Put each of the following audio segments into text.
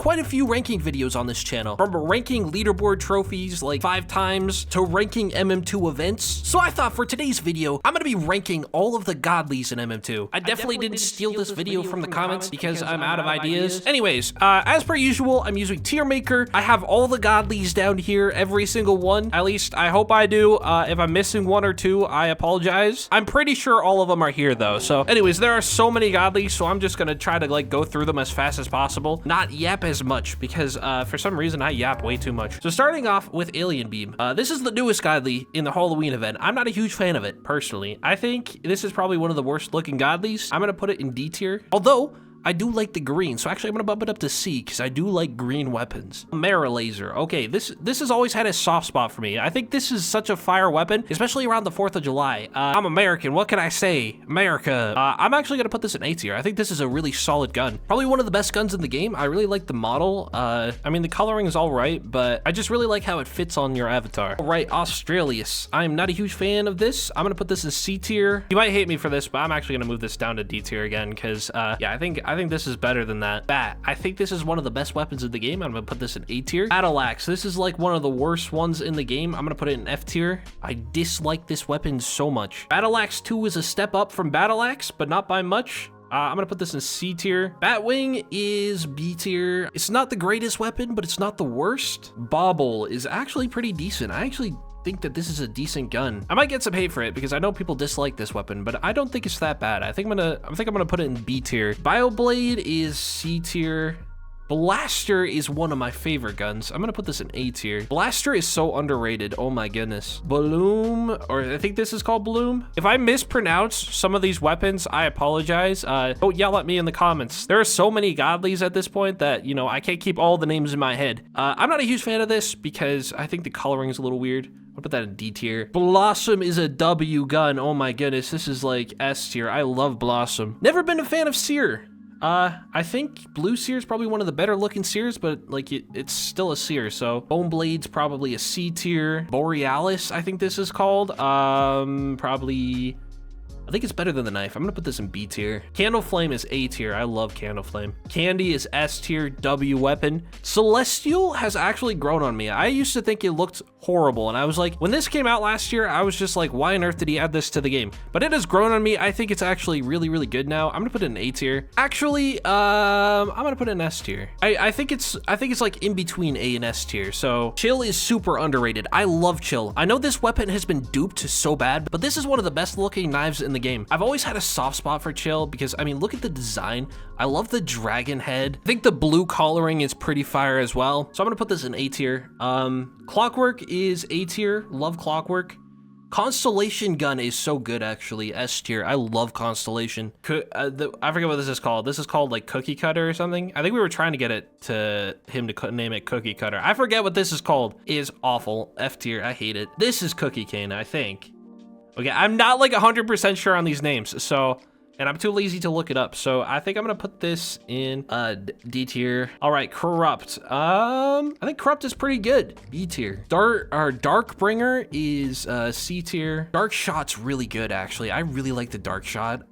quite a few ranking videos on this channel, from ranking leaderboard trophies like 5 times to ranking MM2 events. So I thought for today's video, I'm gonna be ranking all of the godlies in MM2. I definitely didn't steal this video from the comments because I'm out of ideas. Anyways, as per usual, I'm using Tier Maker. I have all the godlies down here, every single one. At least I hope I do. If I'm missing one or two, I apologize. I'm pretty sure all of them are here though. So anyways, there are so many godlies, so I'm just gonna try to like go through them as fast as possible. Not yap as much because for some reason I yap way too much. So starting off with Alien Beam. This is the newest godly in the Halloween event. I'm not a huge fan of it personally. I think this is probably one of the worst looking godlies. I'm gonna put it in D tier. Although I do like the green, so actually I'm gonna bump it up to C because I do like green weapons. Mara Laser. Okay, this has always had a soft spot for me. I think this is such a fire weapon, especially around the 4th of July. I'm American, what can I say? America. I'm actually gonna put this in A tier. I think this is a really solid gun. Probably one of the best guns in the game. I really like the model. I mean, the coloring is all right, but I just really like how it fits on your avatar. All right, Australis. I'm not a huge fan of this. I'm gonna put this in C tier. You might hate me for this, but I'm actually gonna move this down to D tier again because, yeah, I think this is better than that. Bat. I think this is one of the best weapons in the game. I'm gonna put this in A tier. Battle Axe. This is like one of the worst ones in the game. I'm gonna put it in F tier. I dislike this weapon so much. Battle Axe 2 is a step up from Battle Axe, but not by much. I'm gonna put this in C tier. Batwing is B tier. It's not the greatest weapon, but it's not the worst. Bobble is actually pretty decent. I actually think that this is a decent gun. I might get some hate for it because I know people dislike this weapon, but I don't think it's that bad. I think I'm gonna put it in B tier. Bioblade is C tier. Blaster is one of my favorite guns. I'm gonna put this in A tier. Blaster is so underrated. Oh my goodness. Bloom, or I think this is called Bloom. If I mispronounce some of these weapons, I apologize. Don't yell at me in the comments. There are so many godlies at this point that, you know, I can't keep all the names in my head. I'm not a huge fan of this because I think the coloring is a little weird. I'll put that in D tier. Blossom is a W gun. Oh my goodness, this is like S tier. I love Blossom. Never been a fan of Sear. I think Blue Sear is probably one of the better looking Sears, but like it's still a Sear. So Bone Blade's probably a C tier. Borealis, I think this is called. Probably, I think it's better than the knife. I'm gonna put this in B tier. Candle Flame is A tier. I love Candle Flame. Candy is S tier, W weapon. Celestial has actually grown on me. I used to think it looked horrible, and I was like, when this came out last year, I was just like, why on earth did he add this to the game? But it has grown on me. I think it's actually really, really good now. I'm gonna put it in A tier. Actually, I'm gonna put it in S tier. I think it's like in between A and S tier. So Chill is super underrated. I love Chill. I know this weapon has been duped so bad, but this is one of the best looking knives in the game. I've always had a soft spot for Chill because, I mean, look at the design. I love the dragon head. I think the blue coloring is pretty fire as well. So I'm gonna put this in A tier. Clockwork is A tier. Love Clockwork. Constellation gun is so good, actually. S tier. I love Constellation. I forget what this is called. This is called like Cookie Cutter or something. I think we were trying to get it to him to name it Cookie Cutter. I forget what this is called. It is awful. F tier. I hate it. This is Cookie Cane, I think. Okay, I'm not like 100% sure on these names, so, and I'm too lazy to look it up, so I think I'm gonna put this in D tier. All right, Corrupt. I think Corrupt is pretty good. B tier. Darkbringer is C tier. Dark Shot's really good, actually. I really like the Dark Shot.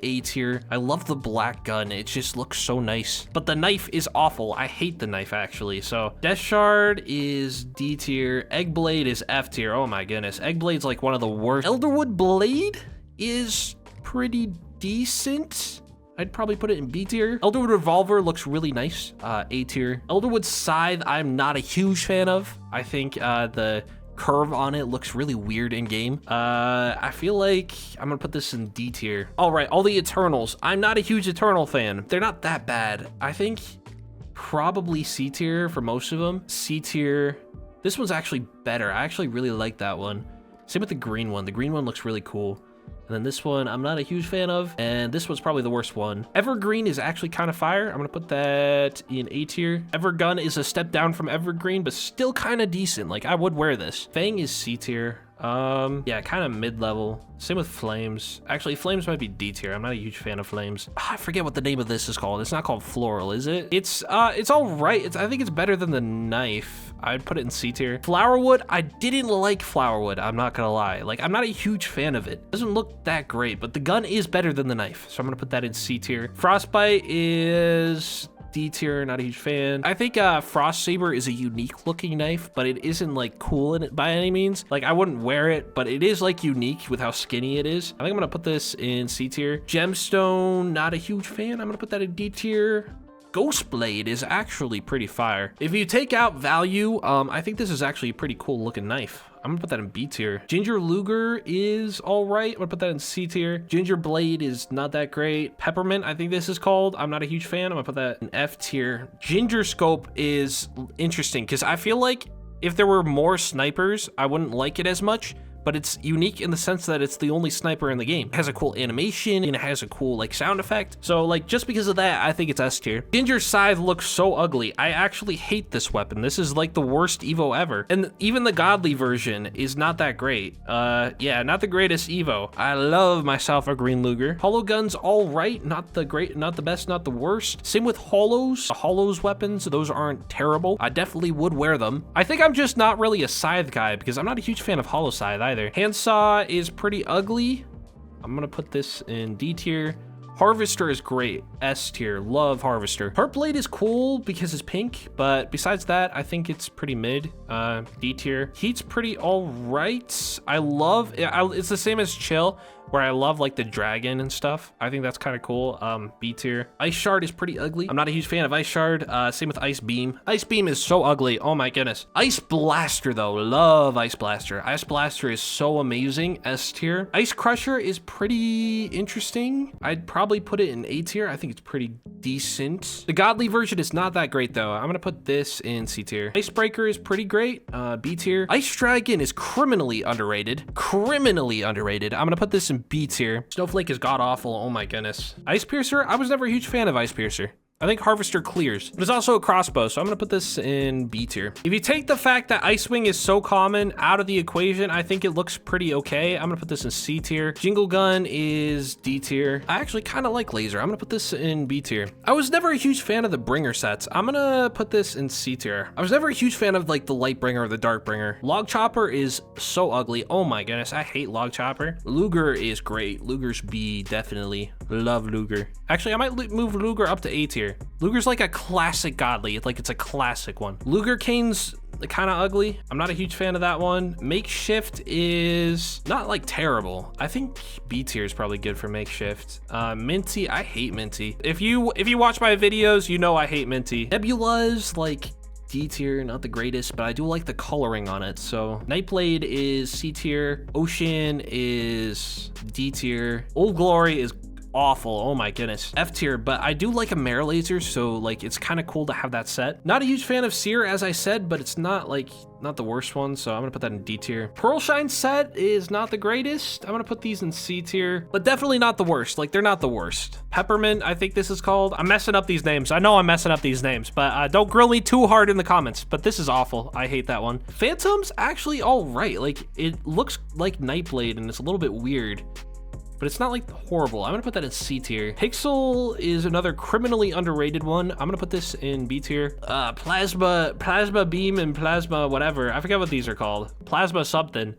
A tier. I love the black gun. It just looks so nice. But the knife is awful. I hate the knife, actually. So Death Shard is D tier. Eggblade is F tier. Oh my goodness. Eggblade's like one of the worst. Elderwood Blade is pretty decent. I'd probably put it in B tier. Elderwood Revolver looks really nice. A tier. Elderwood Scythe, I'm not a huge fan of. I think the curve on it looks really weird in game. I feel like I'm gonna put this in D tier. All right, all the Eternals. I'm not a huge Eternal fan. They're not that bad. I think probably C tier for most of them. C tier. This one's actually better. I actually really like that one. Same with the green one. The green one looks really cool. And then this one, I'm not a huge fan of. And this one's probably the worst one. Evergreen is actually kind of fire. I'm gonna put that in A tier. Evergun is a step down from Evergreen, but still kind of decent. Like, I would wear this. Fang is C tier. Yeah, kind of mid-level. Same with Flames. Actually, Flames might be D tier. I'm not a huge fan of Flames. I forget what the name of this is called. It's not called Floral, is it? It's all right. I think it's better than the knife. I'd put it in C tier. Flowerwood, I didn't like Flowerwood. I'm not gonna lie. Like, I'm not a huge fan of it. It doesn't look that great, but the gun is better than the knife. So I'm gonna put that in C tier. Frostbite is D tier, not a huge fan. I think Frost Saber is a unique looking knife, but it isn't like cool in it by any means. Like I wouldn't wear it, but it is like unique with how skinny it is. I think I'm gonna put this in C tier. Gemstone, not a huge fan. I'm gonna put that in D tier. Ghost Blade is actually pretty fire. If you take out value, I think this is actually a pretty cool looking knife. I'm gonna put that in B tier. Ginger Luger is all right. I'm gonna put that in C tier. Ginger Blade is not that great. Peppermint, I think this is called. I'm not a huge fan. I'm gonna put that in F tier. Ginger Scope is interesting because I feel like if there were more snipers, I wouldn't like it as much. But it's unique in the sense that it's the only sniper in the game. It has a cool animation and it has a cool like sound effect. So like just because of that, I think it's S tier. Ginger Scythe looks so ugly. I actually hate this weapon. This is like the worst Evo ever. And even the godly version is not that great. Yeah, not the greatest Evo. I love myself a green Luger. Hollow gun's all right. Not the great, not the best, not the worst. Same with hollows. The hollows weapons, those aren't terrible. I definitely would wear them. I think I'm just not really a scythe guy because I'm not a huge fan of hollow scythe either. Handsaw is pretty ugly. I'm gonna put this in D tier. Harvester is great. S tier. Love Harvester. Heart Blade is cool because it's pink, but besides that, I think it's pretty mid. D tier. Heat's pretty all right. I love it. It's the same as Chill, where I love like the dragon and stuff. I think that's kind of cool. B tier. Ice Shard is pretty ugly. I'm not a huge fan of Ice Shard. Same with Ice Beam. Ice Beam is so ugly. Oh my goodness. Ice Blaster though. Love Ice Blaster. Ice Blaster is so amazing. S tier. Ice Crusher is pretty interesting. I'd probably put it in A tier. I think it's pretty decent. The godly version is not that great though. I'm gonna put this in C tier. Icebreaker is pretty great. B tier. Ice Dragon is criminally underrated. Criminally underrated. I'm gonna put this in B tier. Snowflake is god awful. Oh my goodness. Ice Piercer, I was never a huge fan of Ice Piercer. I think Harvester clears, but it's also a crossbow, so I'm gonna put this in B tier. If you take the fact that Icewing is so common out of the equation, I think it looks pretty okay. I'm gonna put this in C tier. Jingle Gun is D tier. I actually kind of like Laser. I'm gonna put this in B tier. I was never a huge fan of the Bringer sets. I'm gonna put this in C tier. I was never a huge fan of like the Light Bringer or the Dark Bringer. Log Chopper is so ugly. Oh my goodness, I hate Log Chopper. Luger is great. Luger's B, definitely. Love Luger. Actually, I might move Luger up to A tier. Luger's like a classic godly. Like it's a classic one. Luger Cane's kind of ugly. I'm not a huge fan of that one. Makeshift is not like terrible. I think B tier is probably good for Makeshift. Minty, I hate Minty. If you watch my videos, you know I hate Minty. Nebula's like D tier, not the greatest, but I do like the coloring on it. So Nightblade is C tier. Ocean is D tier. Old Glory is awful. Oh my goodness. F tier, but I do like a Mare Laser, so like it's kind of cool to have that set. Not a huge fan of Seer, as I said, but it's not the worst one, so I'm gonna put that in D tier. Pearl Shine set is not the greatest. I'm gonna put these in C tier, but definitely not the worst. Like they're not the worst. Peppermint, I think this is called. I'm messing up these names. I know I'm messing up these names, but don't grill me too hard in the comments, but this is awful. I hate that one. Phantom's actually all right. Like it looks like Nightblade and it's a little bit weird, but it's not like horrible. I'm gonna put that in C tier. Pixel is another criminally underrated one. I'm gonna put this in B tier. Plasma Beam and Plasma whatever. I forget what these are called. Plasma something.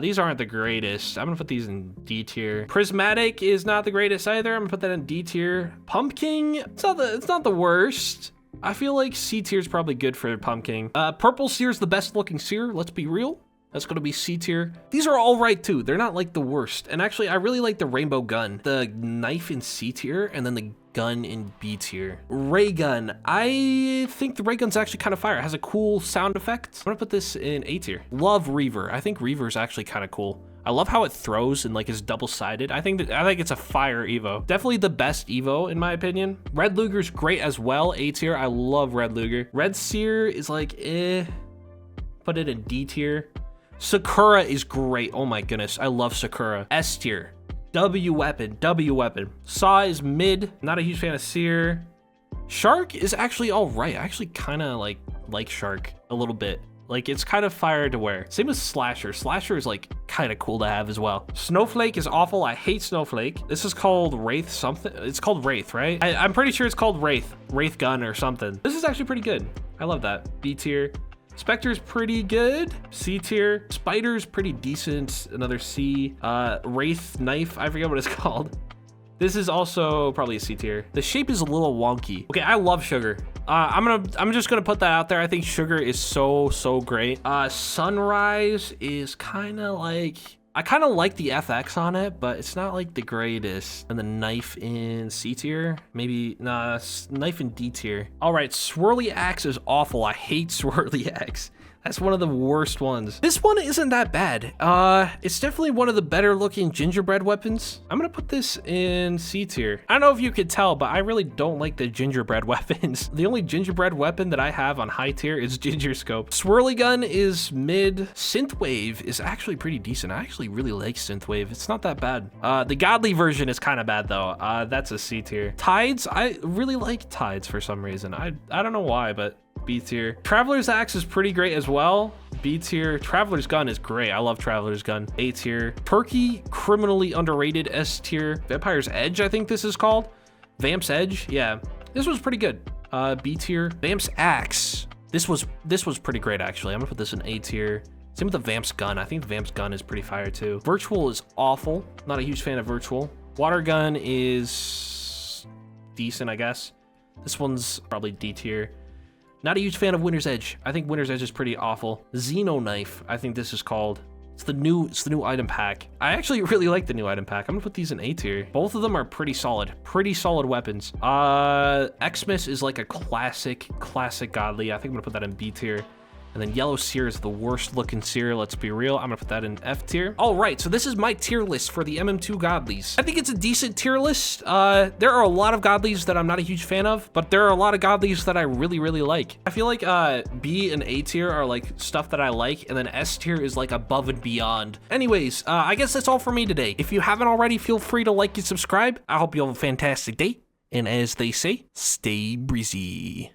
These aren't the greatest. I'm gonna put these in D tier. Prismatic is not the greatest either. I'm gonna put that in D tier. Pumpkin, it's not the worst. I feel like C tier is probably good for Pumpkin. Purple Seer is the best looking Seer, let's be real. That's gonna be C tier. These are all right too. They're not like the worst. And actually, I really like the Rainbow Gun. The knife in C tier and then the gun in B tier. Ray Gun. I think the Ray Gun's actually kind of fire. It has a cool sound effect. I'm gonna put this in A tier. Love Reaver. I think Reaver's actually kind of cool. I love how it throws and like is double-sided. I think it's a fire Evo. Definitely the best Evo in my opinion. Red Luger's great as well. A tier. I love Red Luger. Red Seer is like Put it in D tier. Sakura is great. Oh my goodness. I love Sakura. S tier. W weapon. Saw is mid. Not a huge fan of Seer. Shark is actually all right. I actually kind of like Shark a little bit. Like it's kind of fire to wear. Same with Slasher. Slasher is like kind of cool to have as well. Snowflake is awful. I hate Snowflake. This is called Wraith something. It's called Wraith, right? I'm pretty sure it's called Wraith. Wraith Gun or something. This is actually pretty good. I love that. B tier. Spectre's pretty good. C tier. Spider's pretty decent. Another C. Wraith Knife. I forget what it's called. This is also probably a C tier. The shape is a little wonky. Okay, I love Sugar. I'm just gonna put that out there. I think Sugar is so great. Sunrise is kind of like, I kind of like the FX on it, but it's not like the greatest. And the Knife in C tier, maybe, nah, Knife in D tier. All right, Swirly Axe is awful. I hate Swirly Axe. That's one of the worst ones. This one isn't that bad. It's definitely one of the better looking gingerbread weapons. I'm gonna put this in C tier. I don't know if you could tell, but I really don't like the gingerbread weapons. The only gingerbread weapon that I have on high tier is Ginger Scope. Swirly Gun is mid. Synthwave is actually pretty decent. I actually really like Synthwave. It's not that bad. The Godly version is kind of bad though. That's a C tier. Tides, I really like Tides for some reason. I don't know why, but B tier. Traveler's Axe is pretty great as well. B tier. Traveler's Gun is great. I love Traveler's Gun. A tier. Turkey, criminally underrated. S tier. Vampire's Edge, I think this is called. Vamp's Edge. Yeah, this was pretty good. B tier. Vamp's Axe. This was pretty great actually. I'm gonna put this in A tier. Same with the Vamp's Gun. I think the Vamp's Gun is pretty fire too. Virtual is awful. Not a huge fan of Virtual. Water Gun is decent, I guess. This one's probably D tier. Not a huge fan of Winter's Edge. I think Winter's Edge is pretty awful. Xeno Knife, I think this is called. It's the new item pack. I actually really like the new item pack. I'm gonna put these in A tier. Both of them are pretty solid weapons. Xmas is like a classic godly. I think I'm gonna put that in B tier. And then Yellow Seer is the worst looking Seer, let's be real. I'm gonna put that in F tier. All right, so this is my tier list for the MM2 Godlies. I think it's a decent tier list. There are a lot of Godlies that I'm not a huge fan of, but there are a lot of Godlies that I really like. I feel like B and A tier are like stuff that I like, and then S tier is like above and beyond. Anyways, I guess that's all for me today. If you haven't already, feel free to like and subscribe. I hope you have a fantastic day, and as they say, stay breezy.